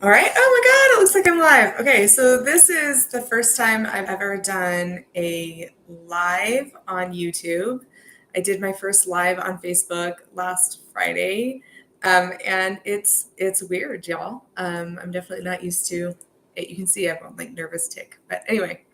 All right. Oh my God, it looks like I'm live. Okay, so this is the first time I've ever done a live on YouTube. I did my first live on Facebook last Friday, and it's weird, y'all. I'm definitely not used to it. You can see I'm on like nervous tick, but anyway,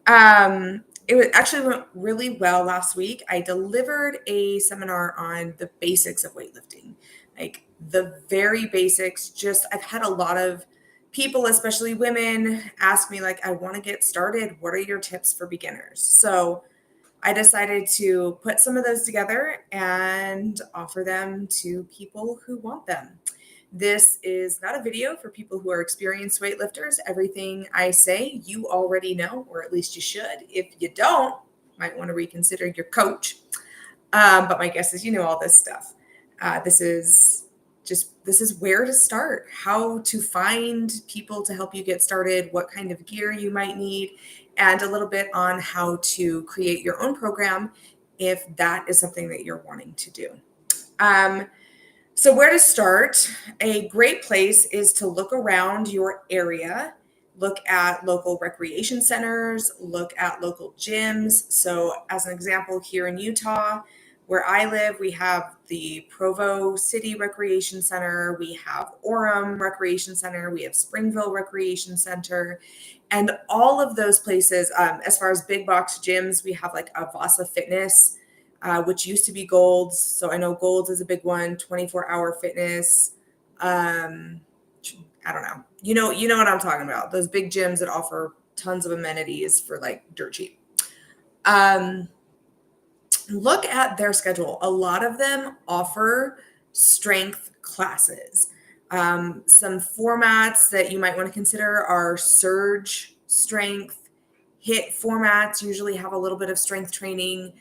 it was actually went really well last week. I delivered a seminar on the basics of weightlifting, like the very basics. Just I've had a lot of people, especially women, ask me like, I want to get started. What are your tips for beginners? So I decided to put some of those together and offer them to people who want them. This is not a video for people who are experienced weightlifters. Everything I say, you already know, or at least you should. If you don't, might want to reconsider your coach. But my guess is you know all this stuff. This is where to start, how to find people to help you get started, what kind of gear you might need, and a little bit on how to create your own program if that is something that you're wanting to do. Um, so, where to start? A great place is to look around your area, look at local recreation centers, look at local gyms. So, as an example, here in Utah, where I live, we have the Provo City Recreation Center, we have Orem Recreation Center, we have Springville Recreation Center, and all of those places, as far as big box gyms, we have like Avasa Fitness, which used to be Gold's. So I know Gold's is a big one, 24-hour fitness. Um, I don't know. You know what I'm talking about. Those big gyms that offer tons of amenities for like dirt cheap. Um, Look at their schedule. A lot of them offer strength classes. Some formats that you might want to consider are surge strength. Hit formats usually have a little bit of strength training,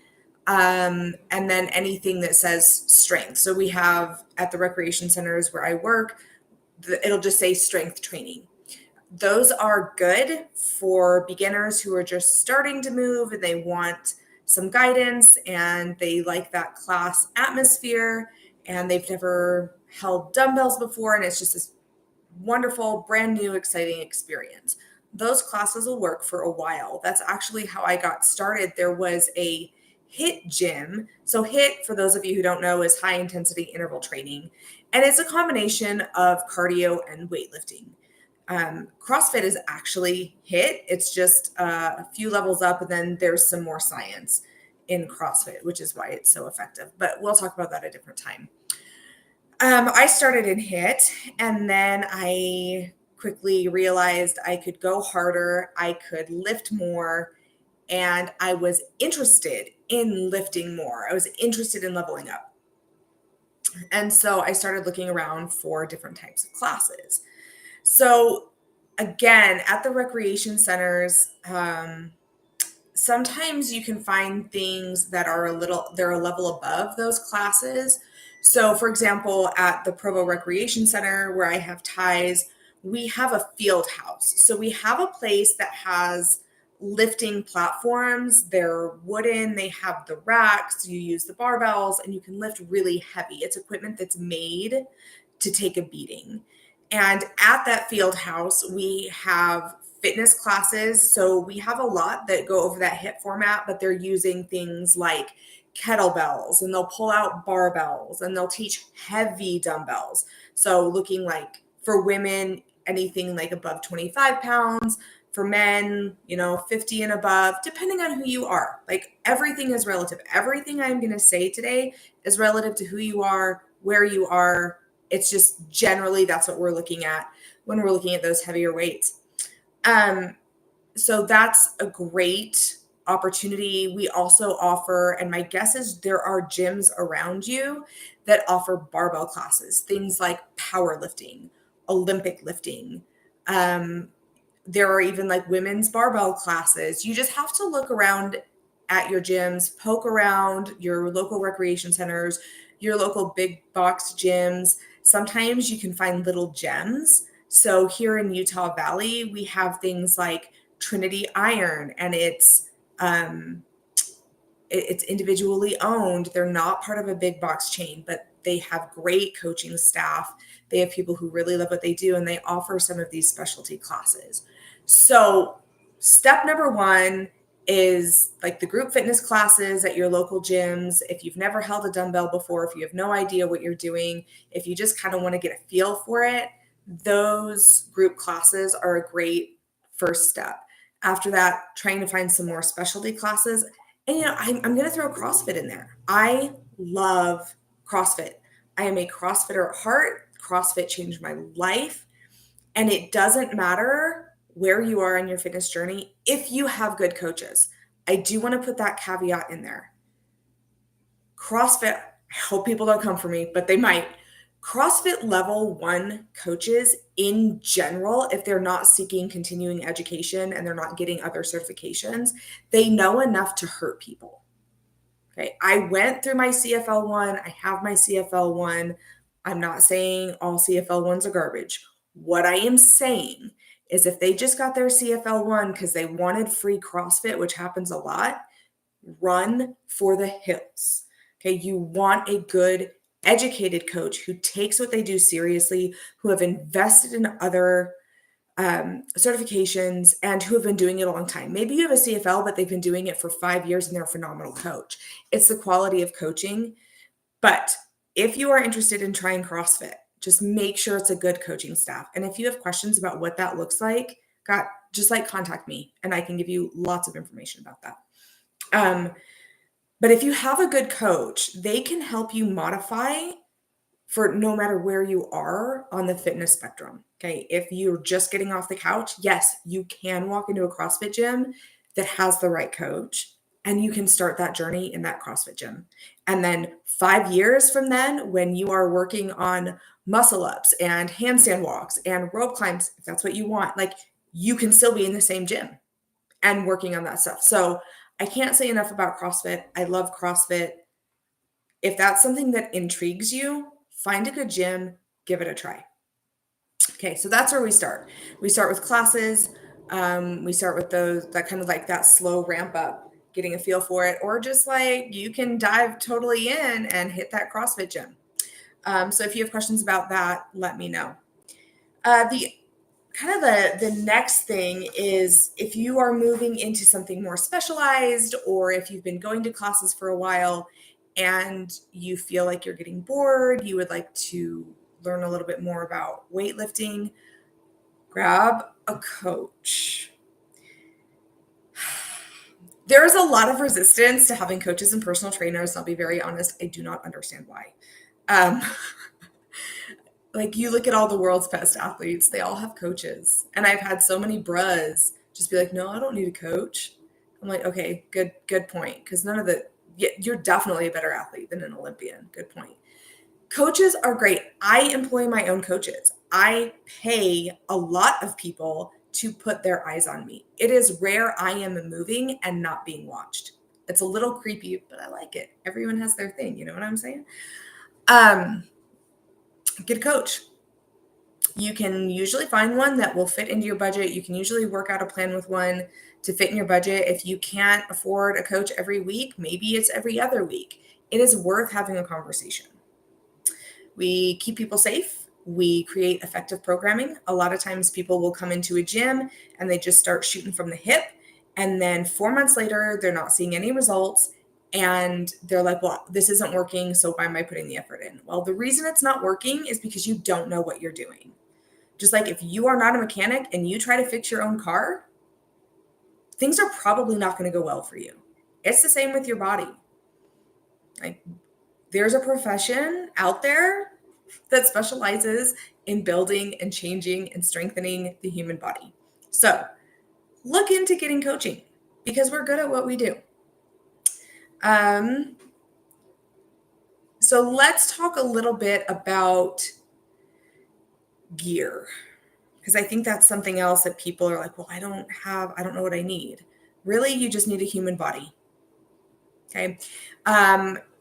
and then anything that says strength. So we have at the recreation centers where I work, it'll just say strength training. Those are good for beginners who are just starting to move and they want some guidance and they like that class atmosphere and they've never held dumbbells before and it's just this wonderful, brand new, exciting experience. Those classes will work for a while. That's actually how I got started. There was a HIIT gym. So, HIIT, for those of you who don't know, is high intensity interval training. And it's a combination of cardio and weightlifting. CrossFit is actually HIIT. It's just a few levels up, and then there's some more science in CrossFit, which is why it's so effective. But we'll talk about that a different time. I started in HIIT, and then I quickly realized I could go harder, I could lift more, and I was interested in lifting more. I was interested in leveling up. And so I started looking around for different types of classes. So again, at the recreation centers, sometimes you can find things that are they're a level above those classes. So for example, at the Provo Recreation Center where I have ties, we have a field house. So we have a place that has lifting platforms. They're wooden, they have the racks, you use the barbells, and you can lift really heavy. It's equipment that's made to take a beating. And at that field house, we have fitness classes. So we have a lot that go over that HIIT format, but they're using things like kettlebells and they'll pull out barbells and they'll teach heavy dumbbells. So looking like for women, anything like above 25 pounds, for men, 50 and above, depending on who you are. Like everything is relative. Everything I'm going to say today is relative to who you are, where you are. It's just generally that's what we're looking at when we're looking at those heavier weights. So that's a great opportunity. We also offer, and my guess is there are gyms around you that offer barbell classes, things like powerlifting, Olympic lifting. There are even like women's barbell classes. You just have to look around at your gyms, poke around your local recreation centers, your local big box gyms. Sometimes you can find little gems. So here in Utah Valley, we have things like Trinity Iron, and it's individually owned. They're not part of a big box chain, but they have great coaching staff. They have people who really love what they do, and they offer some of these specialty classes. So step number one is like the group fitness classes at your local gyms. If you've never held a dumbbell before, if you have no idea what you're doing, if you just kind of want to get a feel for it, those group classes are a great first step. After that, trying to find some more specialty classes. And, I'm going to throw CrossFit in there. I love CrossFit. I am a CrossFitter at heart. CrossFit changed my life. And it doesn't matter where you are in your fitness journey if you have good coaches. I do want to put that caveat in there. CrossFit, I hope people don't come for me, but they might. CrossFit level 1 coaches in general, if they're not seeking continuing education and they're not getting other certifications, they know enough to hurt people. Okay, I went through my CFL1. I have my CFL1. I'm not saying all CFL1s are garbage. What I am saying is if they just got their CFL1 because they wanted free CrossFit, which happens a lot, run for the hills. Okay, you want a good, educated coach who takes what they do seriously, who have invested in other certifications, and who have been doing it a long time. Maybe you have a CFL, but they've been doing it for 5 years and they're a phenomenal coach. It's the quality of coaching. But if you are interested in trying CrossFit, just make sure it's a good coaching staff. And if you have questions about what that looks like, just contact me and I can give you lots of information about that. But if you have a good coach, they can help you modify for no matter where you are on the fitness spectrum. Okay. If you're just getting off the couch, yes, you can walk into a CrossFit gym that has the right coach and you can start that journey in that CrossFit gym. And then 5 years from then, when you are working on muscle ups and handstand walks and rope climbs, if that's what you want, you can still be in the same gym and working on that stuff. So I can't say enough about CrossFit. I love CrossFit. If that's something that intrigues you, find a good gym, give it a try. Okay, so that's where we start. We start with classes. We start with that kind of that slow ramp up, getting a feel for it, or just you can dive totally in and hit that CrossFit gym. So if you have questions about that, let me know. The next thing is if you are moving into something more specialized, or if you've been going to classes for a while and you feel like you're getting bored, you would like to learn a little bit more about weightlifting, grab a coach. There's a lot of resistance to having coaches and personal trainers. I'll be very honest. I do not understand why. You look at all the world's best athletes, they all have coaches. And I've had so many bros just be like, no, I don't need a coach. I'm like, okay, good point. Because you're definitely a better athlete than an Olympian. Good point. Coaches are great. I employ my own coaches. I pay a lot of people to put their eyes on me. It is rare I am moving and not being watched. It's a little creepy, but I like it. Everyone has their thing. You know what I'm saying? Get a coach. You can usually find one that will fit into your budget. You can usually work out a plan with one to fit in your budget. If you can't afford a coach every week, maybe it's every other week. It is worth having a conversation. We keep people safe. We create effective programming. A lot of times people will come into a gym and they just start shooting from the hip. And then 4 months later, they're not seeing any results. And they're like, well, this isn't working, so why am I putting the effort in? Well, the reason it's not working is because you don't know what you're doing. Just like if you are not a mechanic and you try to fix your own car, things are probably not going to go well for you. It's the same with your body. There's a profession out there that specializes in building and changing and strengthening the human body. So look into getting coaching because we're good at what we do. So let's talk a little bit about gear, because I think that's something else that people are like, well, I don't know what I need. Really, you just need a human body. Okay.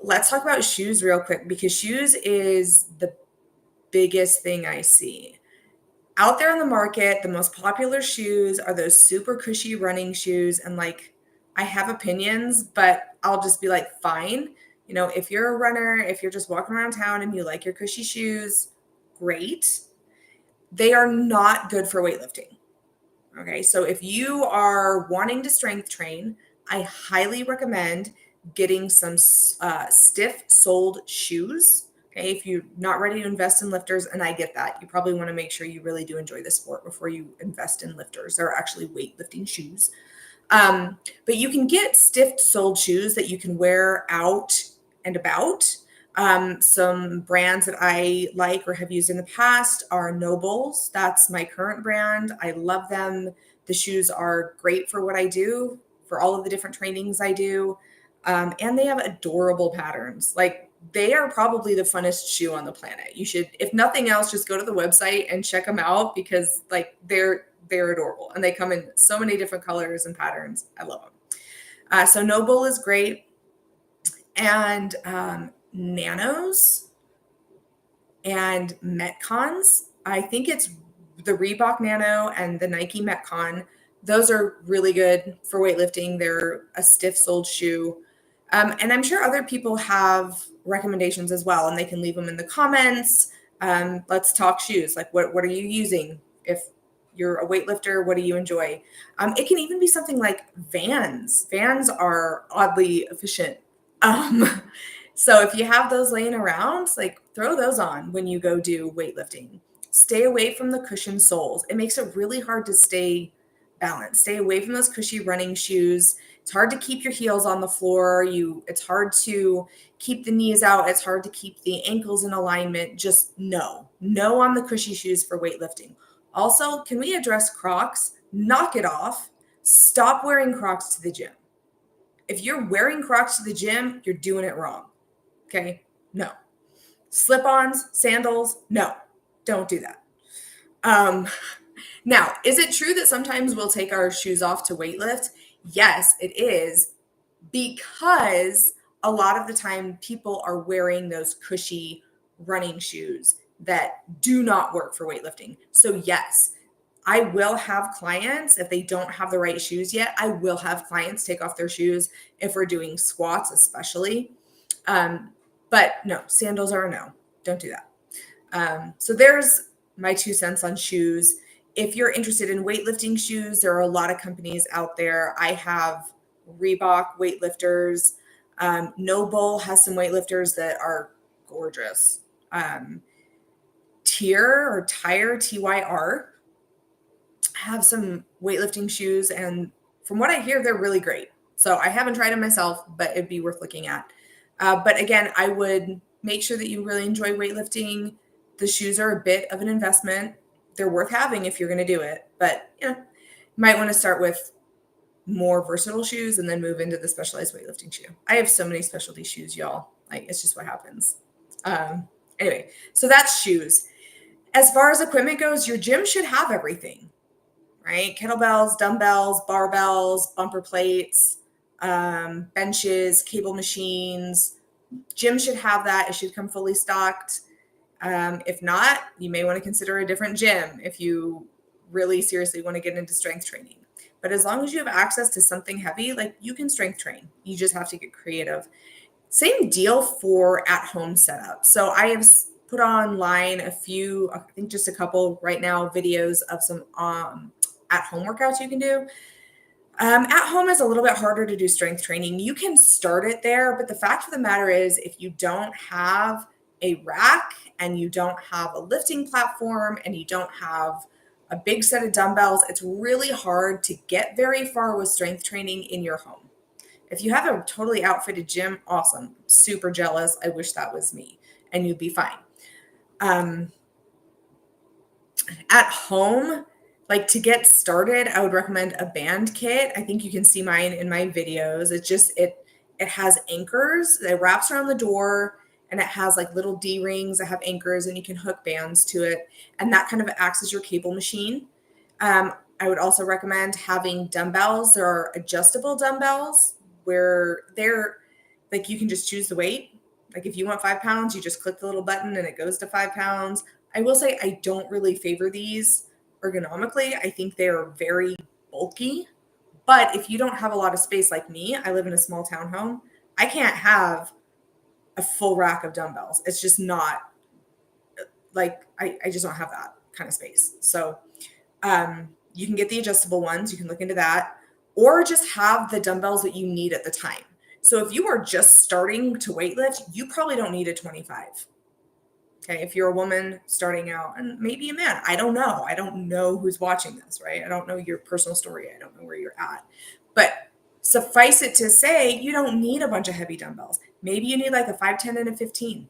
Let's talk about shoes real quick, because shoes is the biggest thing I see. Out there on the market, the most popular shoes are those super cushy running shoes. And I have opinions, but I'll just be like, fine. You know, if you're a runner, if you're just walking around town and you like your cushy shoes, great. They are not good for weightlifting. Okay, so if you are wanting to strength train, I highly recommend getting some stiff soled shoes. Okay, if you're not ready to invest in lifters, and I get that, you probably want to make sure you really do enjoy the sport before you invest in lifters. They're actually weightlifting shoes. But you can get stiff soled shoes that you can wear out and about. Some brands that I like or have used in the past are Nobles. That's my current brand. I love them. The shoes are great for what I do, for all of the different trainings I do. And they have adorable patterns. Like, they are probably the funnest shoe on the planet. You should, if nothing else, just go to the website and check them out, because like they're adorable, and they come in so many different colors and patterns. I love them. So Noble is great, and Nanos and Metcons. I think it's the Reebok Nano and the Nike Metcon. Those are really good for weightlifting. They're a stiff soled shoe. And I'm sure other people have recommendations as well, and they can leave them in the comments. Let's talk shoes. Like, what are you using? If you're a weightlifter, what do you enjoy? It can even be something like Vans. Vans are oddly efficient. Um, so if you have those laying around, like, throw those on when you go do weightlifting. Stay away from the cushioned soles. It makes it really hard to stay balanced. Stay away from those cushy running shoes. It's hard to keep your heels on the floor. It's hard to keep the knees out. It's hard to keep the ankles in alignment. Just no on the cushy shoes for weightlifting. Also, can we address Crocs? Knock it off. Stop wearing Crocs to the gym. If you're wearing Crocs to the gym, you're doing it wrong. Okay? No. Slip-ons, sandals, no. Don't do that. Now, is it true that sometimes we'll take our shoes off to weightlift? Yes, it is, because a lot of the time people are wearing those cushy running shoes that do not work for weightlifting. So yes, I will have clients, if they don't have the right shoes yet, I will have clients take off their shoes if we're doing squats, especially. But no, sandals are a no. Don't do that. So there's my 2 cents on shoes. If you're interested in weightlifting shoes, there are a lot of companies out there. I have Reebok weightlifters. Noble has some weightlifters that are gorgeous. Tyre, TYR, have some weightlifting shoes, and from what I hear, they're really great. So I haven't tried them myself, but it'd be worth looking at. But again, I would make sure that you really enjoy weightlifting. The shoes are a bit of an investment. They're worth having if you're going to do it, but you might want to start with more versatile shoes and then move into the specialized weightlifting shoe. I have so many specialty shoes, y'all. Like, it's just what happens. Anyway, so that's shoes. As far as equipment goes, your gym should have everything, right? Kettlebells, dumbbells, barbells, bumper plates, benches, cable machines. Gym should have that. It should come fully stocked. If not, you may want to consider a different gym if you really seriously want to get into strength training. But as long as you have access to something heavy, like, you can strength train. You just have to get creative. Same deal for at-home setup. So I have put online a few, I think just a couple right now, videos of some at-home workouts you can do. At home is a little bit harder to do strength training. You can start it there, but the fact of the matter is, if you don't have a rack and you don't have a lifting platform and you don't have a big set of dumbbells, it's really hard to get very far with strength training in your home. If you have a totally outfitted gym, awesome. Super jealous. I wish that was me, and you'd be fine. At home, like, to get started, I would recommend a band kit. I think you can see mine in my videos. It has anchors that wraps around the door, and it has like little D-rings that have anchors, and you can hook bands to it. And that kind of acts as your cable machine. I would also recommend having dumbbells. There are adjustable dumbbells where they're like, you can just choose the weight. Like, if you want 5 pounds, you just click the little button and it goes to 5 pounds. I will say I don't really favor these ergonomically. I think they are very bulky. But if you don't have a lot of space like me, I live in a small townhome, I can't have a full rack of dumbbells. It's just not like, I just don't have that kind of space. So you can get the adjustable ones. You can look into that, or just have the dumbbells that you need at the time. So if you are just starting to weightlift, you probably don't need a 25. Okay. If you're a woman starting out, and maybe a man, I don't know. I don't know who's watching this, right? I don't know your personal story. I don't know where you're at. But suffice it to say, you don't need a bunch of heavy dumbbells. Maybe you need like a 5, 10, and a 15.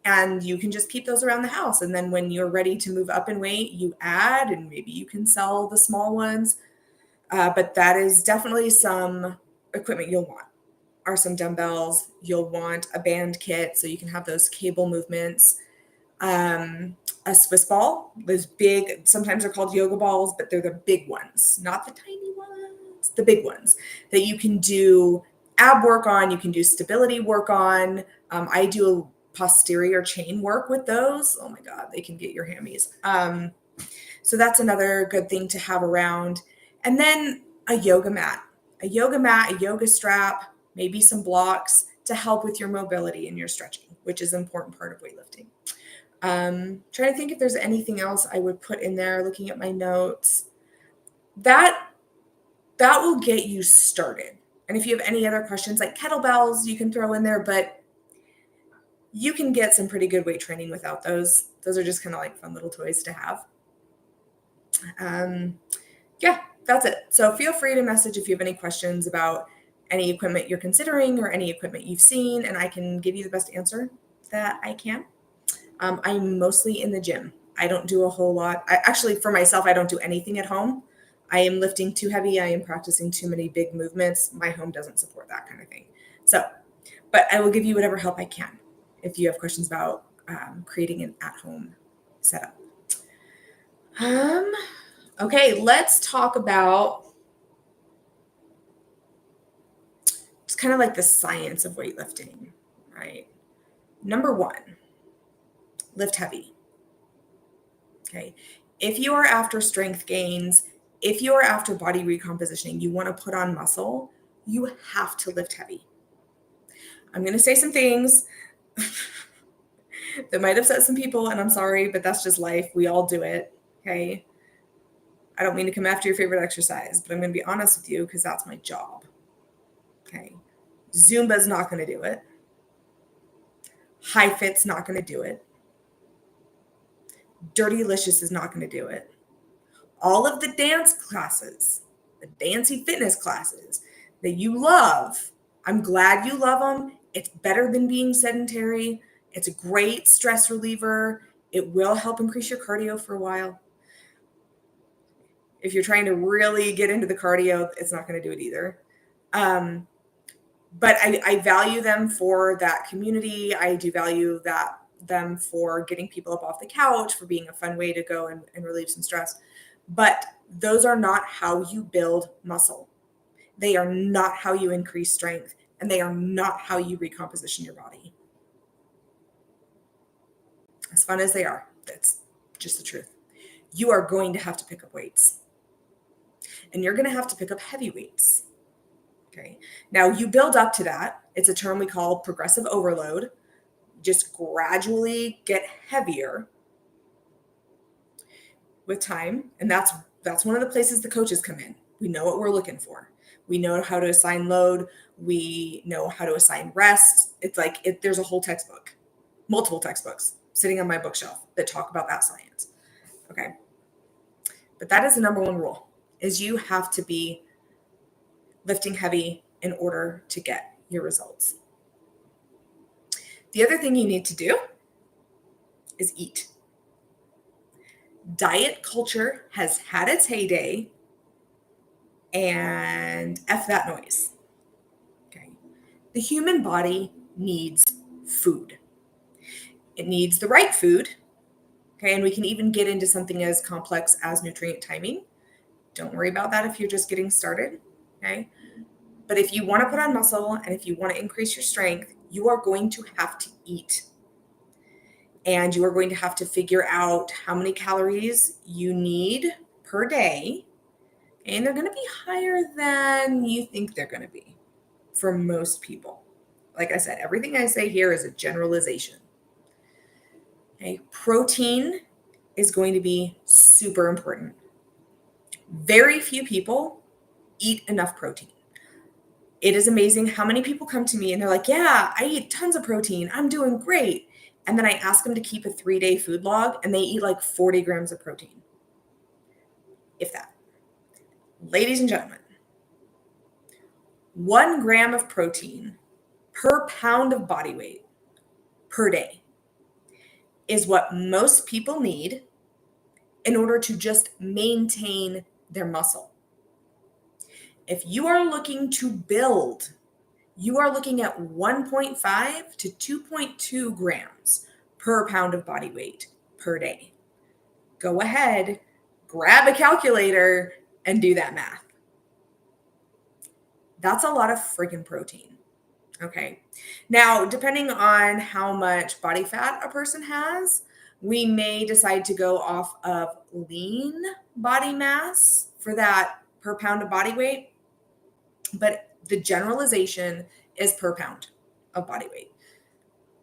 And you can just keep those around the house. And then when you're ready to move up in weight, you add, and maybe you can sell the small ones. But that is definitely some equipment you'll want. Are some dumbbells. You'll want a band kit so you can have those cable movements. A Swiss ball, those big, sometimes they're called yoga balls, but they're the big ones, not the tiny ones, the big ones that you can do ab work on, you can do stability work on. I do posterior chain work with those. Oh my God, they can get your hammies. So that's another good thing to have around. And then a yoga mat, a yoga strap, maybe some blocks to help with your mobility and your stretching, which is an important part of weightlifting. Trying to think if there's anything else I would put in there, looking at my notes. That will get you started. And if you have any other questions, like kettlebells, you can throw in there, but you can get some pretty good weight training without those. Those are just kind of like fun little toys to have. Yeah, that's it. So feel free to message if you have any questions about any equipment you're considering or any equipment you've seen, and I can give you the best answer that I can. I'm mostly in the gym. I don't do a whole lot. Actually, for myself, I don't do anything at home. I am lifting too heavy. I am practicing too many big movements. My home doesn't support that kind of thing. So, but I will give you whatever help I can if you have questions about creating an at-home setup. Okay, let's talk about it's kind of like the science of weightlifting, right? Number one, lift heavy. Okay. If you are after strength gains, if you are after body recompositioning, you want to put on muscle, you have to lift heavy. I'm going to say some things that might upset some people, and I'm sorry, but that's just life. We all do it. Okay. I don't mean to come after your favorite exercise, but I'm going to be honest with you because that's my job. Okay. Zumba's not going to do it. High Fit's not going to do it. Dirtylicious is not going to do it. All of the dance classes, the dancey fitness classes that you love, I'm glad you love them. It's better than being sedentary. It's a great stress reliever. It will help increase your cardio for a while. If you're trying to really get into the cardio, it's not going to do it either. But I value them for that community. I do value them for getting people up off the couch, for being a fun way to go and relieve some stress. But those are not how you build muscle. They are not how you increase strength, and they are not how you recomposition your body. As fun as they are, that's just the truth. You are going to have to pick up weights, and you're going to have to pick up heavy weights. Okay. Now you build up to that. It's a term we call progressive overload. Just gradually get heavier with time. And that's one of the places the coaches come in. We know what we're looking for. We know how to assign load. We know how to assign rest. It's like there's a whole textbook, multiple textbooks sitting on my bookshelf that talk about that science. Okay. But that is the number one rule, is you have to be lifting heavy in order to get your results. The other thing you need to do is eat. Diet culture has had its heyday, and F that noise. Okay. The human body needs food. It needs the right food. Okay. And we can even get into something as complex as nutrient timing. Don't worry about that if you're just getting started. Okay. But if you want to put on muscle and if you want to increase your strength, you are going to have to eat. And you are going to have to figure out how many calories you need per day. And they're going to be higher than you think they're going to be for most people. Like I said, everything I say here is a generalization. Okay, protein is going to be super important. Very few people eat enough protein. It is amazing how many people come to me and they're like, yeah, I eat tons of protein. I'm doing great. And then I ask them to keep a 3-day food log and they eat like 40 grams of protein, if that. Ladies and gentlemen, 1 gram of protein per pound of body weight per day is what most people need in order to just maintain their muscle. If you are looking to build, you are looking at 1.5 to 2.2 grams per pound of body weight per day. Go ahead, grab a calculator, and do that math. That's a lot of freaking protein. Okay. Now, depending on how much body fat a person has, we may decide to go off of lean body mass for that per pound of body weight. But the generalization is per pound of body weight.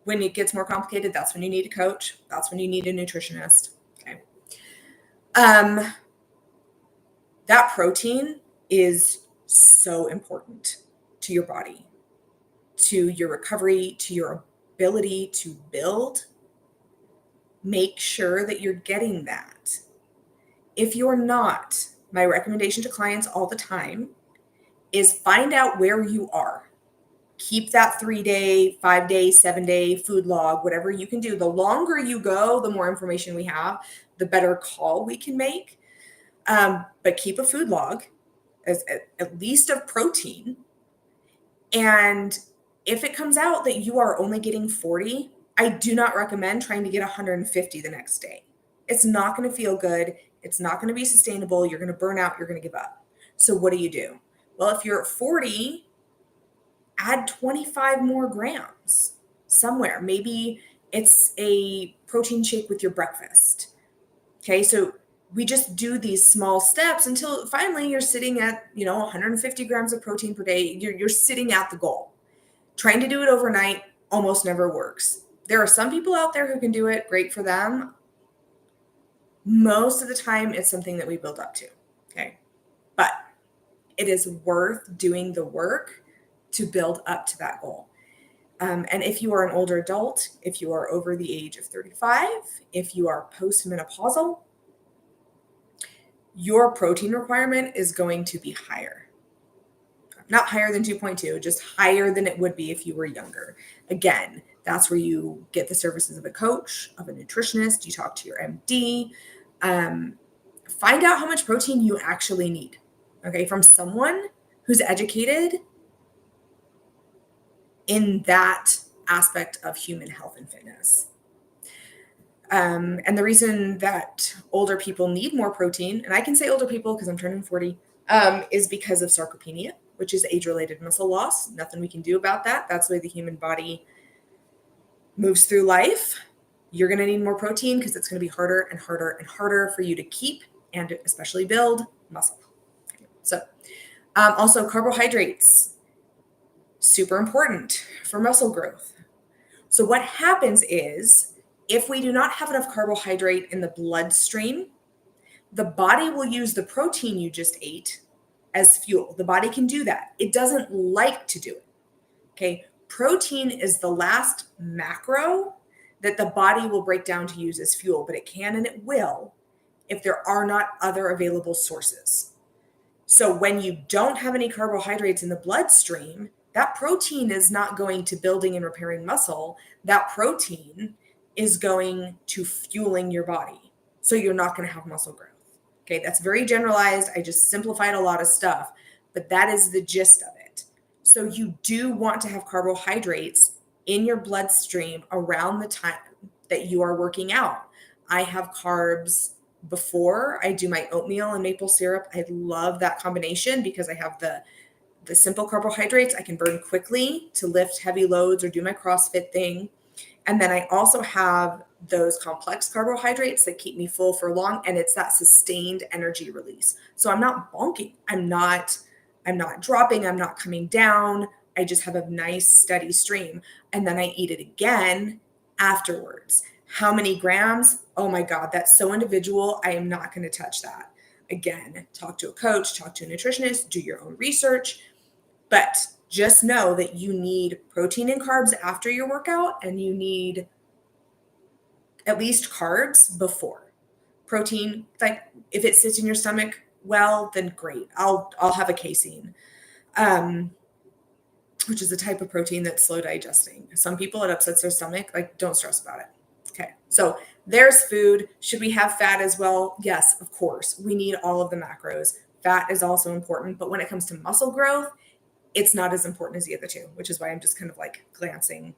When it gets more complicated, that's when you need a coach. That's when you need a nutritionist. Okay. That protein is so important to your body, to your recovery, to your ability to build. Make sure that you're getting that. If you're not, my recommendation to clients all the time is find out where you are. Keep that 3-day, 5-day, 7-day food log, whatever you can do. The longer you go, the more information we have, the better call we can make. But keep a food log, at least of protein. And if it comes out that you are only getting 40, I do not recommend trying to get 150 the next day. It's not going to feel good. It's not going to be sustainable. You're going to burn out. You're going to give up. So what do? Well, if you're at 40, add 25 more grams somewhere. Maybe it's a protein shake with your breakfast. Okay, so we just do these small steps until finally you're sitting at, 150 grams of protein per day. You're sitting at the goal. Trying to do it overnight almost never works. There are some people out there who can do it. Great for them. Most of the time, it's something that we build up to. Okay, but it is worth doing the work to build up to that goal. And if you are an older adult, if you are over the age of 35, if you are postmenopausal, your protein requirement is going to be higher. Not higher than 2.2, just higher than it would be if you were younger. Again, that's where you get the services of a coach, of a nutritionist, you talk to your MD, find out how much protein you actually need, okay, from someone who's educated in that aspect of human health and fitness. And the reason that older people need more protein, and I can say older people because I'm turning 40, is because of sarcopenia, which is age-related muscle loss. Nothing we can do about that. That's the way the human body moves through life. You're going to need more protein because it's going to be harder and harder and harder for you to keep and especially build muscle. So also carbohydrates, super important for muscle growth. So what happens is if we do not have enough carbohydrate in the bloodstream, the body will use the protein you just ate as fuel. The body can do that. It doesn't like to do it. Okay. Protein is the last macro that the body will break down to use as fuel, but it can and it will if there are not other available sources. So when you don't have any carbohydrates in the bloodstream, that protein is not going to building and repairing muscle. That protein is going to fueling your body. So you're not going to have muscle growth. Okay, that's very generalized. I just simplified a lot of stuff, but that is the gist of it. So you do want to have carbohydrates in your bloodstream around the time that you are working out. I have carbs before I do my oatmeal and maple syrup. I love that combination because I have the simple carbohydrates I can burn quickly to lift heavy loads or do my CrossFit thing. And then I also have those complex carbohydrates that keep me full for long, and it's that sustained energy release. So I'm not bonking. I'm not dropping. I'm not coming down. I just have a nice steady stream. And then I eat it again afterwards. How many grams? Oh my God, that's so individual. I am not going to touch that. Again, talk to a coach, talk to a nutritionist, do your own research. But just know that you need protein and carbs after your workout, and you need at least carbs before. Protein, like if it sits in your stomach, well, then great. I'll have a casein, which is a type of protein that's slow digesting. Some people, it upsets their stomach. Like, don't stress about it. Okay, so there's food. Should we have fat as well? Yes, of course. We need all of the macros. Fat is also important, but when it comes to muscle growth, it's not as important as the other two, which is why I'm just kind of like glancing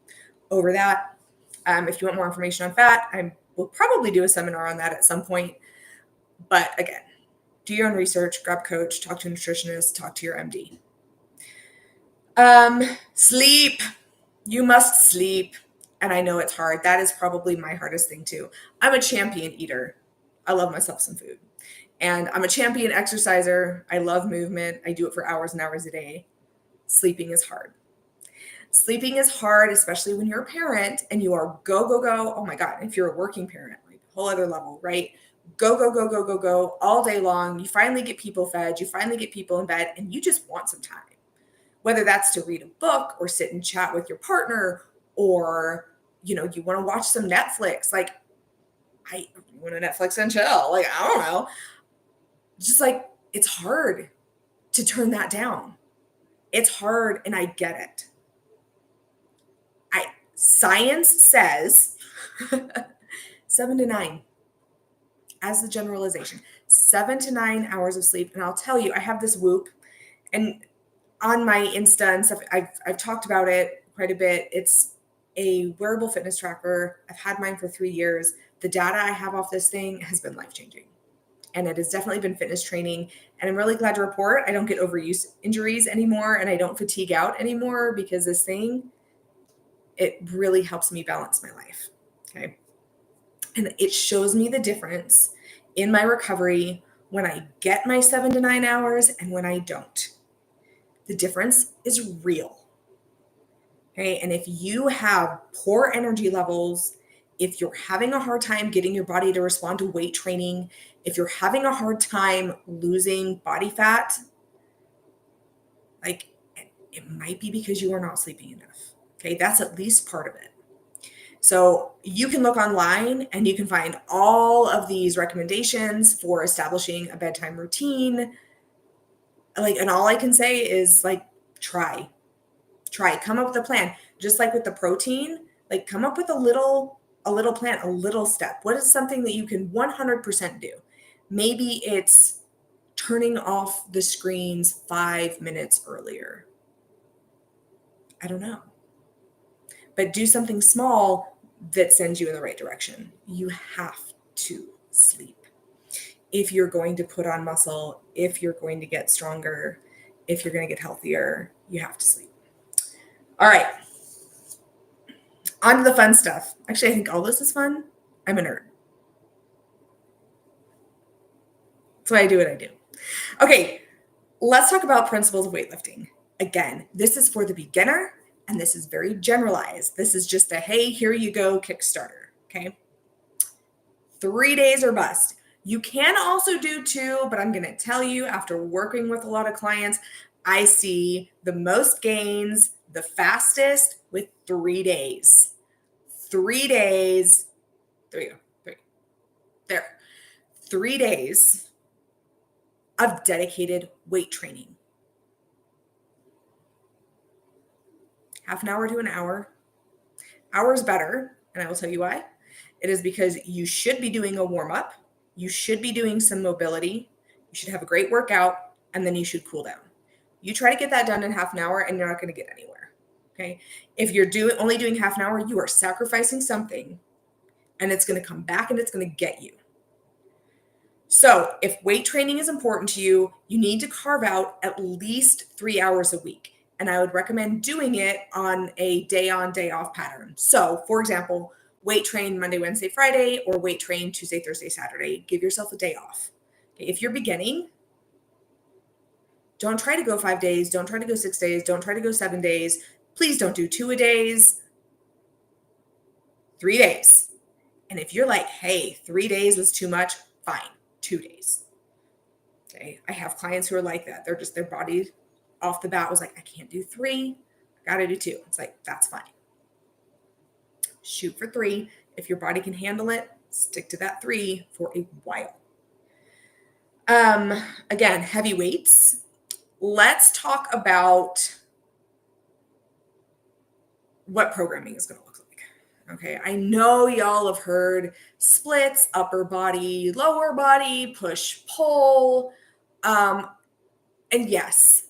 over that. If you want more information on fat, I will probably do a seminar on that at some point. But again, do your own research, grab a coach, talk to a nutritionist, talk to your MD. Sleep. You must sleep. And I know it's hard. That is probably my hardest thing too. I'm a champion eater. I love myself some food. And I'm a champion exerciser. I love movement. I do it for hours and hours a day. Sleeping is hard. Sleeping is hard, especially when you're a parent and you are go, go, go. Oh my God. If you're a working parent, like whole other level, right? Go, go, go, go, go, go all day long. You finally get people fed. You finally get people in bed, and you just want some time. Whether that's to read a book or sit and chat with your partner, or, you want to watch some Netflix. Like, I want to Netflix and chill. Like, I don't know. Just like, it's hard to turn that down. It's hard, and I get it. Science says 7 to 9 as the generalization, 7 to 9 hours of sleep. And I'll tell you, I have this Whoop, and on my Insta and stuff, I've talked about it quite a bit. It's a wearable fitness tracker. I've had mine for 3 years. The data I have off this thing has been life-changing. And it has definitely been fitness training. And I'm really glad to report I don't get overuse injuries anymore, and I don't fatigue out anymore, because this thing, it really helps me balance my life. Okay. And it shows me the difference in my recovery when I get my 7 to 9 hours and when I don't. The difference is real. Okay. And if you have poor energy levels, if you're having a hard time getting your body to respond to weight training, if you're having a hard time losing body fat, like, it might be because you are not sleeping enough. Okay. That's at least part of it. So you can look online and you can find all of these recommendations for establishing a bedtime routine. Like, and all I can say is, like, try, come up with a plan. Just like with the protein, like, come up with a little plan, a little step. What is something that you can 100% do? Maybe it's turning off the screens 5 minutes earlier. I don't know. But do something small that sends you in the right direction. You have to sleep. If you're going to put on muscle, if you're going to get stronger, if you're going to get healthier, you have to sleep. All right. On to the fun stuff. Actually, I think all this is fun. I'm a nerd. That's why I do what I do. Okay, let's talk about principles of weightlifting. Again, this is for the beginner, and this is very generalized. This is just a, hey, here you go, Kickstarter. Okay. 3 days or bust. You can also do 2, but I'm going to tell you, after working with a lot of clients, I see the most gains, the fastest, with 3 days. 3 days. There you go. There. 3 days of dedicated weight training. Half an hour to an hour. Hour is better, and I will tell you why. It is because you should be doing a warm-up. You should be doing some mobility. You should have a great workout, and then you should cool down. You try to get that done in half an hour, and you're not going to get anywhere. Okay? If you're only doing half an hour, you are sacrificing something, and it's going to come back, and it's going to get you. So if weight training is important to you, you need to carve out at least 3 hours a week. And I would recommend doing it on a day on, day off pattern. So, for example, weight train Monday, Wednesday, Friday, or weight train Tuesday, Thursday, Saturday. Give yourself a day off. Okay, if you're beginning, Don't try to go 5 days. Don't try to go 6 days. Don't try to go 7 days. Please don't do 2-a-days, 3 days. And if you're like, hey, 3 days was too much, fine, 2 days. Okay. I have clients who are like that. They're just, their body off the bat was like, I can't do 3. I got to do 2. It's like, that's fine. Shoot for 3. If your body can handle it, stick to that 3 for a while. Again, heavy weights. Let's talk about what programming is going to look like. Okay. I know y'all have heard splits, upper body, lower body, push, pull. And yes.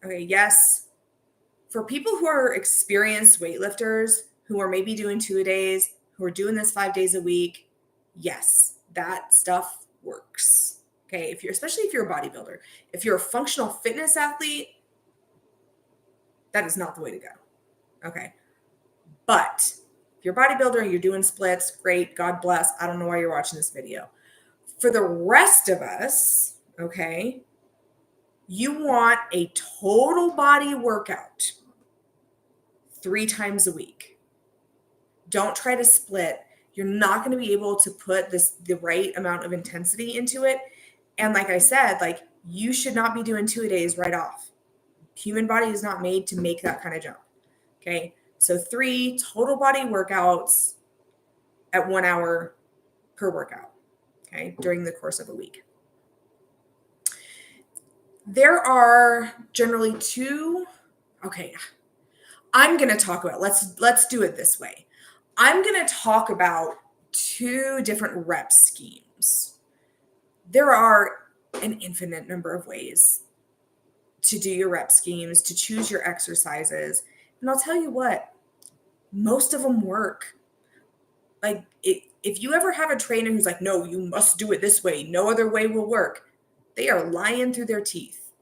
Okay. Yes. For people who are experienced weightlifters, who are maybe doing 2-a-days, who are doing this 5 days a week, yes, that stuff works. Okay. Especially if you're a bodybuilder, if you're a functional fitness athlete, that is not the way to go. Okay. But if you're a bodybuilder and you're doing splits, great. God bless. I don't know why you're watching this video. For the rest of us, okay, you want a total body workout 3 times a week. Don't try to split. You're not going to be able to put the right amount of intensity into it. And like I said, like, you should not be doing 2-a-days right off. Human body is not made to make that kind of jump. Okay. So 3 total body workouts at 1 hour per workout. Okay. During the course of a week. There are generally 2. Okay. I'm going to talk about, let's do it this way. I'm going to talk about 2 different rep schemes. There are an infinite number of ways to do your rep schemes, to choose your exercises. And I'll tell you what, most of them work. Like, if you ever have a trainer who's like, no, you must do it this way, no other way will work, they are lying through their teeth.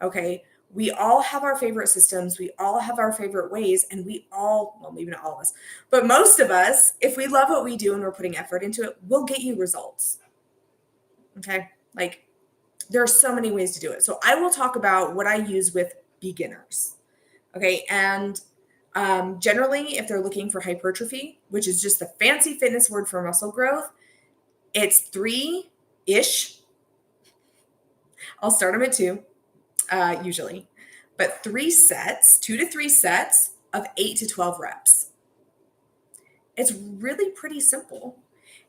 Okay. We all have our favorite systems. We all have our favorite ways. And well, maybe not all of us, but most of us, if we love what we do and we're putting effort into it, we'll get you results. Okay. Like, there are so many ways to do it. So I will talk about what I use with beginners. Okay. And generally, if they're looking for hypertrophy, which is just the fancy fitness word for muscle growth, it's 3-ish. I'll start them at 2. Usually, but 3 sets, 2 to 3 sets of 8 to 12 reps. It's really pretty simple.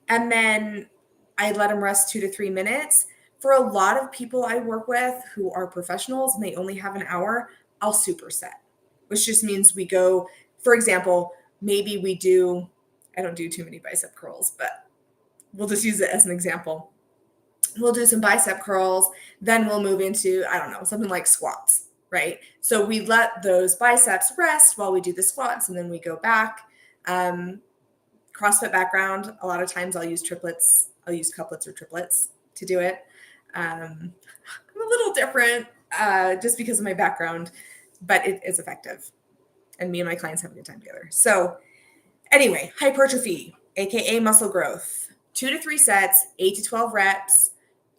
And then I let them rest 2 to 3 minutes. For a lot of people I work with who are professionals and they only have an hour, I'll superset, which just means we go, for example, maybe I don't do too many bicep curls, but we'll just use it as an example. We'll do some bicep curls, then we'll move into, I don't know, something like squats, right? So we let those biceps rest while we do the squats, and then we go back. CrossFit background, a lot of times I'll use triplets. I'll use couplets or triplets to do it. I'm a little different just because of my background, but it is effective. And me and my clients have a good time together. So anyway, hypertrophy, AKA muscle growth, 2 to 3 sets, 8 to 12 reps,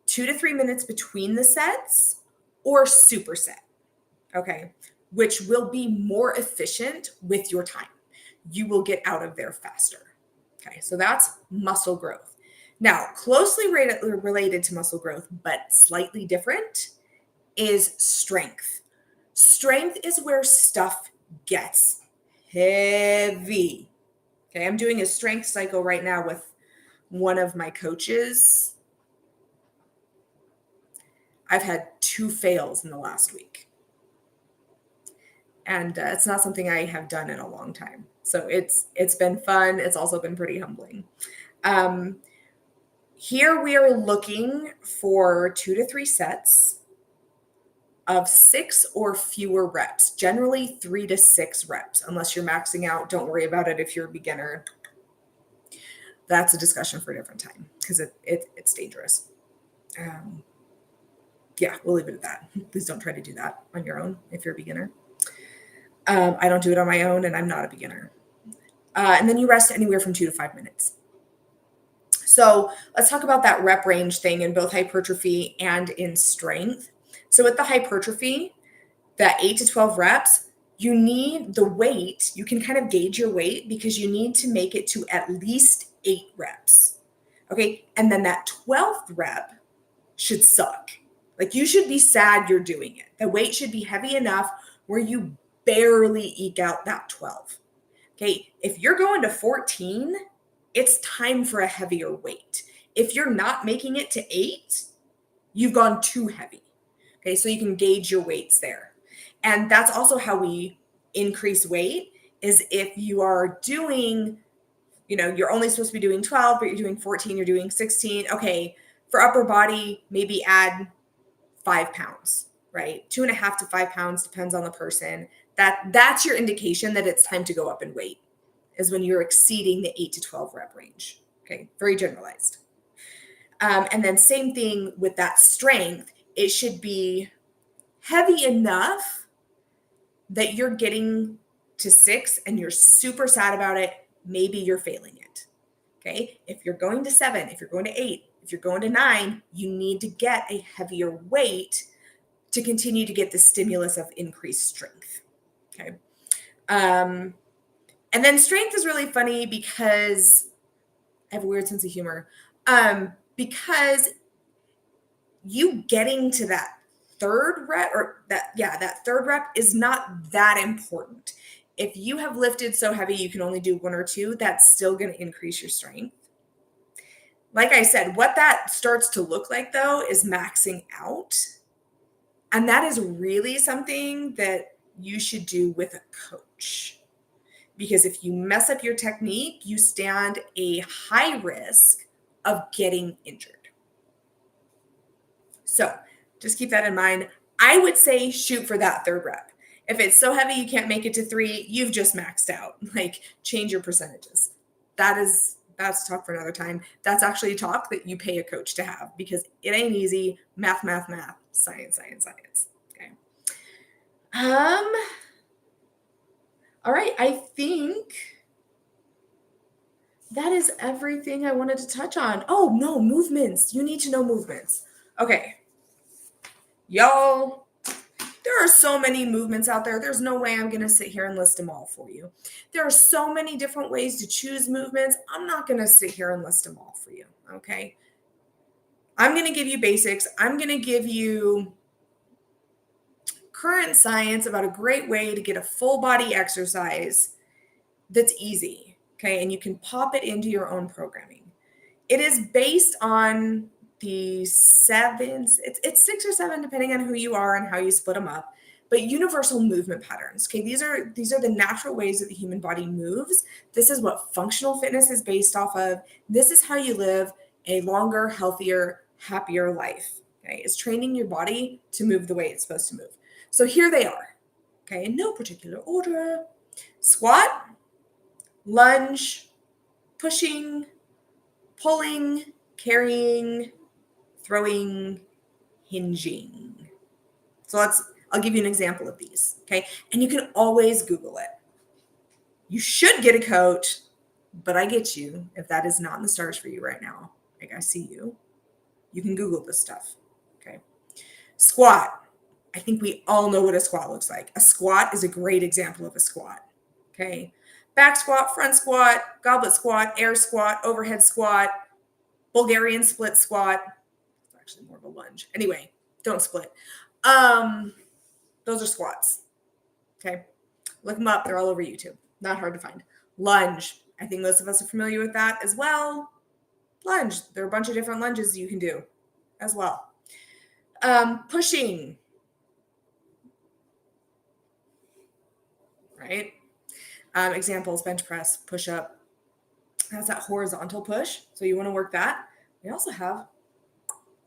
2 to 3 minutes between the sets, or superset, okay, which will be more efficient with your time. You will get out of there faster. Okay, so that's muscle growth. Now, closely related to muscle growth, but slightly different, is strength. Strength is where stuff gets heavy. Okay, I'm doing a strength cycle right now with one of my coaches. I've had 2 fails in the last week. And it's not something I have done in a long time. So it's been fun. It's also been pretty humbling. Here we are looking for 2 to 3 sets of 6 or fewer reps, generally 3 to 6 reps, unless you're maxing out. Don't worry about it if you're a beginner. That's a discussion for a different time because it's dangerous. Yeah, we'll leave it at that. Please don't try to do that on your own if you're a beginner. I don't do it on my own, and I'm not a beginner. And then you rest anywhere from 2 to 5 minutes. So let's talk about that rep range thing in both hypertrophy and in strength. So with the hypertrophy, that 8 to 12 reps, you need the weight. You can kind of gauge your weight because you need to make it to at least 8 reps. Okay. And then that 12th rep should suck. Like you should be sad you're doing it. The weight should be heavy enough where you barely eke out that 12. Okay. If you're going to 14, it's time for a heavier weight. If you're not making it to 8, you've gone too heavy. Okay. So you can gauge your weights there. And that's also how we increase weight is if you are doing, you're only supposed to be doing 12, but you're doing 14, you're doing 16. Okay. For upper body, maybe add 5 pounds, right? 2.5 to 5 pounds, depends on the person. That's your indication that it's time to go up in weight, is when you're exceeding the 8 to 12 rep range. Okay. Very generalized. And then same thing with that strength. It should be heavy enough that you're getting to 6 and you're super sad about it. Maybe you're failing it. Okay. If you're going to 7, if you're going to 8, if you're going to 9, you need to get a heavier weight to continue to get the stimulus of increased strength. Okay. And then strength is really funny because I have a weird sense of humor. Because you getting to that third rep that third rep is not that important. If you have lifted so heavy you can only do 1 or 2, that's still going to increase your strength. Like I said, what that starts to look like though is maxing out. And that is really something that you should do with a coach. Because if you mess up your technique, you stand a high risk of getting injured. So just keep that in mind. I would say shoot for that third rep. If it's so heavy you can't make it to 3, you've just maxed out. Like change your percentages. That's talk for another time. That's actually a talk that you pay a coach to have because it ain't easy. Math, science. Okay. All right. I think that is everything I wanted to touch on. Oh, no, movements. You need to know movements. Okay. Y'all, there are so many movements out there. There's no way I'm going to sit here and list them all for you. There are so many different ways to choose movements. I'm not going to sit here and list them all for you. Okay. I'm going to give you basics. I'm going to give you current science about a great way to get a full body exercise that's easy. Okay. And you can pop it into your own programming. It is based on the 7s. It's 6 or 7, depending on who you are and how you split them up. But universal movement patterns. Okay, these are the natural ways that the human body moves. This is what functional fitness is based off of. This is how you live a longer, healthier, happier life. Okay, it's training your body to move the way it's supposed to move. So here they are. Okay, in no particular order: squat, lunge, pushing, pulling, carrying, throwing, hinging. So I'll give you an example of these, okay? And you can always Google it. You should get a coach, but I get you if that is not in the stars for you right now. Like I see you. You can Google this stuff, okay? Squat. I think we all know what a squat looks like. A squat is a great example of a squat, okay? Back squat, front squat, goblet squat, air squat, overhead squat, Bulgarian split squat. It's actually more of a lunge. Anyway, don't split. Those are squats. Okay. Look them up. They're all over YouTube. Not hard to find. Lunge. I think most of us are familiar with that as well. Lunge. There are a bunch of different lunges you can do as well. Pushing. Right? Examples: bench press, push up. That's that horizontal push. So you want to work that. We also have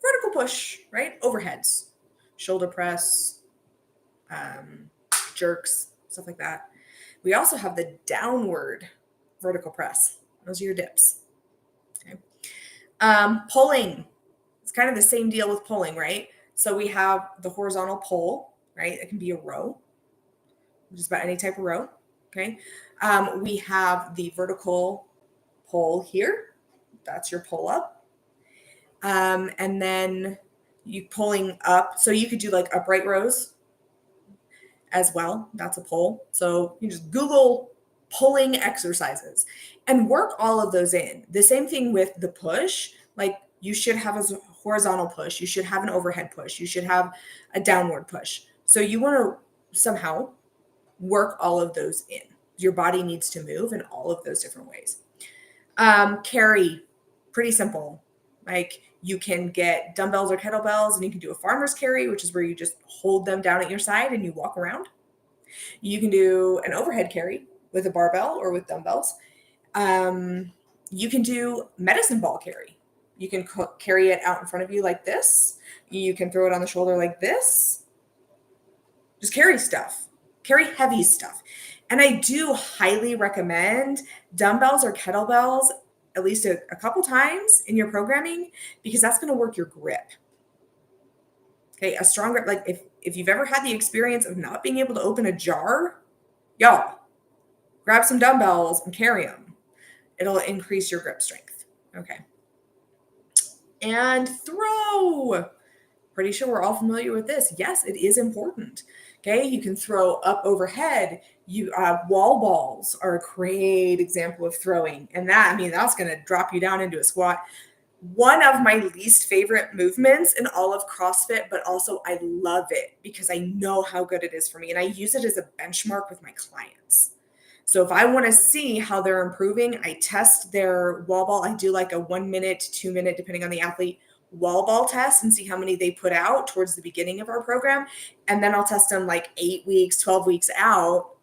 vertical push, right? Overheads, shoulder press, jerks, stuff like that. We also have the downward vertical press. Those are your dips. Okay. Pulling. It's kind of the same deal with pulling, right? So we have the horizontal pull, right? It can be a row, just about any type of row. Okay. We have the vertical pull here. That's your pull up. And then You pulling up. So you could do like upright rows as well. That's a pull. So you just Google pulling exercises and work all of those in. The same thing with the push. Like you should have a horizontal push. You should have an overhead push. You should have a downward push. So you want to somehow work all of those in. Your body needs to move in all of those different ways. Carry, pretty simple. Like you can get dumbbells or kettlebells and you can do a farmer's carry, which is where you just hold them down at your side and you walk around. You can do an overhead carry with a barbell or with dumbbells. You can do medicine ball carry. You can carry it out in front of you like this. You can throw it on the shoulder like this. Just carry stuff, carry heavy stuff. And I do highly recommend dumbbells or kettlebells at least a couple times in your programming, because that's going to work your grip. Okay, a strong grip. Like if you've ever had the experience of not being able to open a jar, y'all, grab some dumbbells and carry them. It'll increase your grip strength. Okay. And throw. Pretty sure we're all familiar with this. Yes, it is important. Okay, you can throw up overhead. Wall balls are a great example of throwing, and that's going to drop you down into a squat. One of my least favorite movements in all of CrossFit, but also I love it because I know how good it is for me, and I use it as a benchmark with my clients. So if I want to see how they're improving, I test their wall ball. I do like a 1 minute, 2 minute, depending on the athlete, wall ball test and see how many they put out towards the beginning of our program. And then I'll test them like 8 weeks, 12 weeks out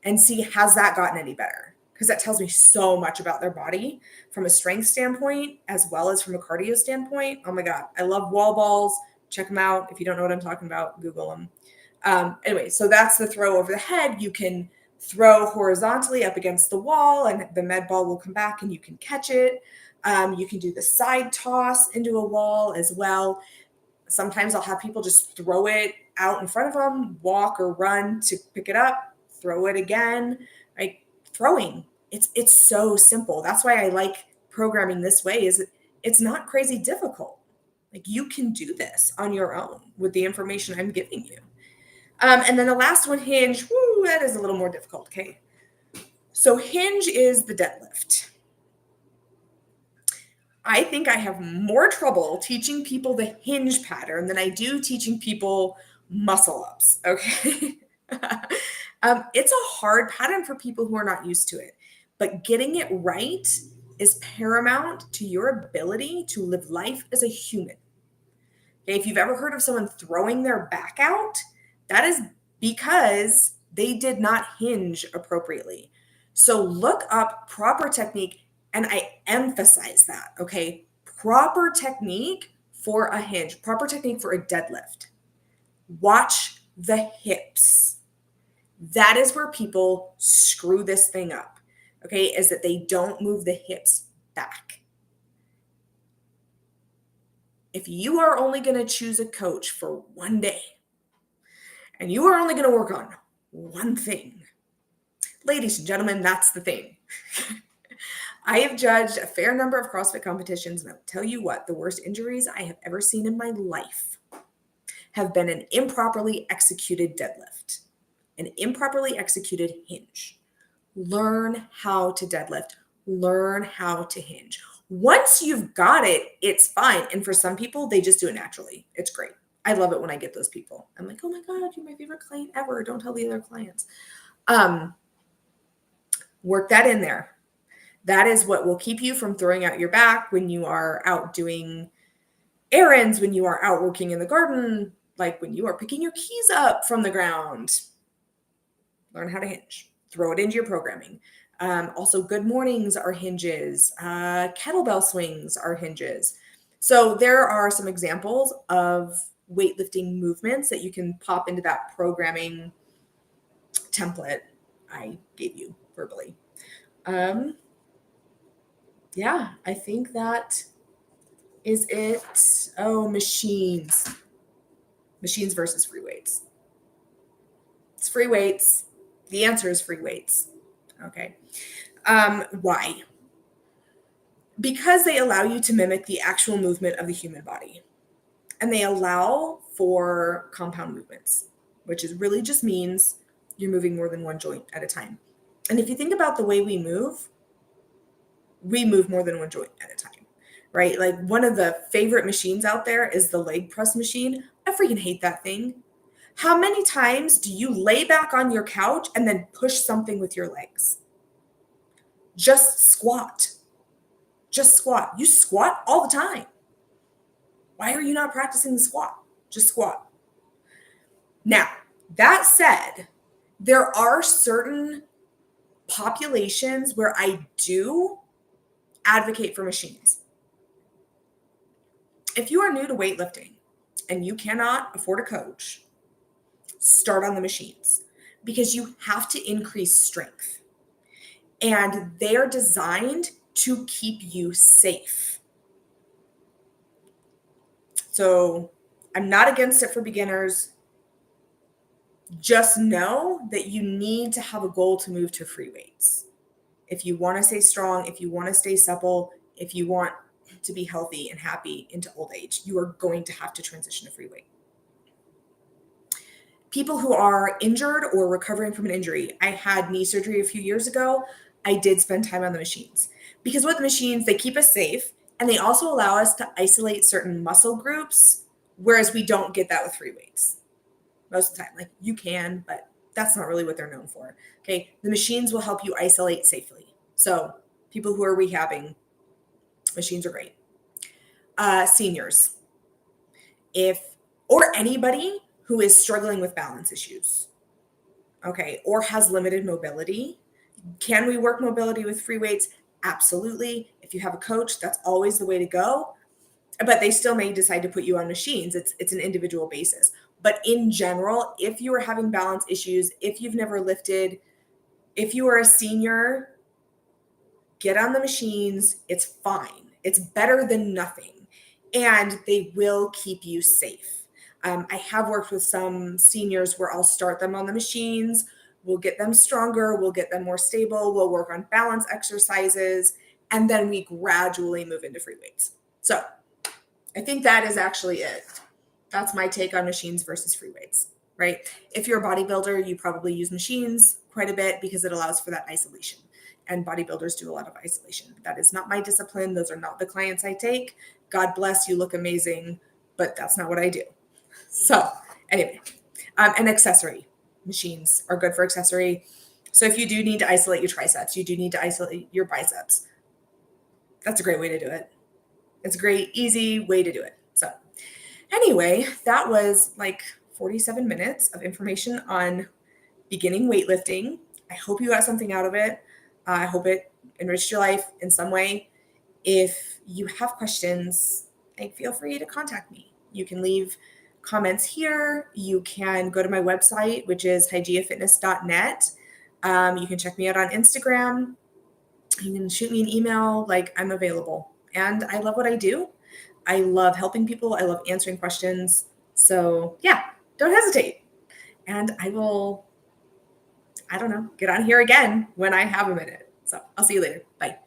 and see, has that gotten any better? Because that tells me so much about their body from a strength standpoint, as well as from a cardio standpoint. Oh my God, I love wall balls. Check them out. If you don't know what I'm talking about, Google them. Anyway, so that's the throw over the head. You can throw horizontally up against the wall and the med ball will come back and you can catch it. You can do the side toss into a wall as well. Sometimes I'll have people just throw it out in front of them, walk or run to pick it up, throw it again. Like throwing, it's so simple. That's why I like programming this way. Is it's not crazy difficult. Like you can do this on your own with the information I'm giving you. And then the last one, hinge. Woo, that is a little more difficult. Okay, so hinge is the deadlift. I think I have more trouble teaching people the hinge pattern than I do teaching people muscle ups. Okay. It's a hard pattern for people who are not used to it, but getting it right is paramount to your ability to live life as a human. Okay, if you've ever heard of someone throwing their back out, that is because they did not hinge appropriately. So look up proper technique. And I emphasize that, okay? Proper technique for a hinge, proper technique for a deadlift. Watch the hips. That is where people screw this thing up, okay? Is that they don't move the hips back. If you are only going to choose a coach for one day and you are only going to work on one thing, ladies and gentlemen, that's the thing. I have judged a fair number of CrossFit competitions, and I'll tell you what, the worst injuries I have ever seen in my life have been an improperly executed deadlift, an improperly executed hinge. Learn how to deadlift. Learn how to hinge. Once you've got it, it's fine. And for some people, they just do it naturally. It's great. I love it when I get those people. I'm like, oh my God, you're my favorite client ever. Don't tell the other clients. Work that in there. That is what will keep you from throwing out your back when you are out doing errands, when you are out working in the garden, like when you are picking your keys up from the ground. Learn how to hinge. Throw it into your programming. Also, good mornings are hinges. Kettlebell swings are hinges. So there are some examples of weightlifting movements that you can pop into that programming template I gave you verbally. Yeah, I think that is it. Oh, machines. Machines versus free weights. It's free weights. The answer is free weights. Okay. Why? Because they allow you to mimic the actual movement of the human body. and they allow for compound movements, which is really just means you're moving more than one joint at a time. And if you think about the way we move more than one joint at a time, right? Like one of the favorite machines out there is the leg press machine. I freaking hate that thing. How many times do you lay back on your couch and then push something with your legs? Just squat. Just squat. You squat all the time. Why are you not practicing the squat? Just squat. Now, that said, there are certain populations where I do advocate for machines. If you are new to weightlifting and you cannot afford a coach, start on the machines because you have to increase strength. And they are designed to keep you safe. So I'm not against it for beginners. Just know that you need to have a goal to move to free weights. If you want to stay strong, if you want to stay supple, if you want to be healthy and happy into old age, you are going to have to transition to free weight. People who are injured or recovering from an injury. I had knee surgery a few years ago. I did spend time on the machines because with the machines, they keep us safe and they also allow us to isolate certain muscle groups, whereas we don't get that with free weights most of the time. Like you can, but that's not really what they're known for. Okay. The machines will help you isolate safely. So people who are rehabbing, machines are great. Seniors, or anybody who is struggling with balance issues, okay, or has limited mobility. Can we work mobility with free weights? Absolutely. If you have a coach, that's always the way to go. But they still may decide to put you on machines. It's an individual basis. But in general, if you are having balance issues, if you've never lifted, if you are a senior, get on the machines. It's fine. It's better than nothing. And they will keep you safe. I have worked with some seniors where I'll start them on the machines. We'll get them stronger. We'll get them more stable. We'll work on balance exercises. And then we gradually move into free weights. So I think that is actually it. That's my take on machines versus free weights, right? If you're a bodybuilder, you probably use machines quite a bit because it allows for that isolation. And bodybuilders do a lot of isolation. That is not my discipline. Those are not the clients I take. God bless, you look amazing, but that's not what I do. So anyway, an accessory. Machines are good for accessory. So if you do need to isolate your triceps, you do need to isolate your biceps. That's a great way to do it. It's a great, easy way to do it. So anyway, that was like 47 minutes of information on beginning weightlifting. I hope you got something out of it. I hope it enriched your life in some way. If you have questions, feel free to contact me. You can leave comments here. You can go to my website, which is hygeafitness.net. You can check me out on Instagram. You can shoot me an email. I'm available. And I love what I do. I love helping people. I love answering questions. So yeah, don't hesitate. And I will, get on here again when I have a minute. So I'll see you later. Bye.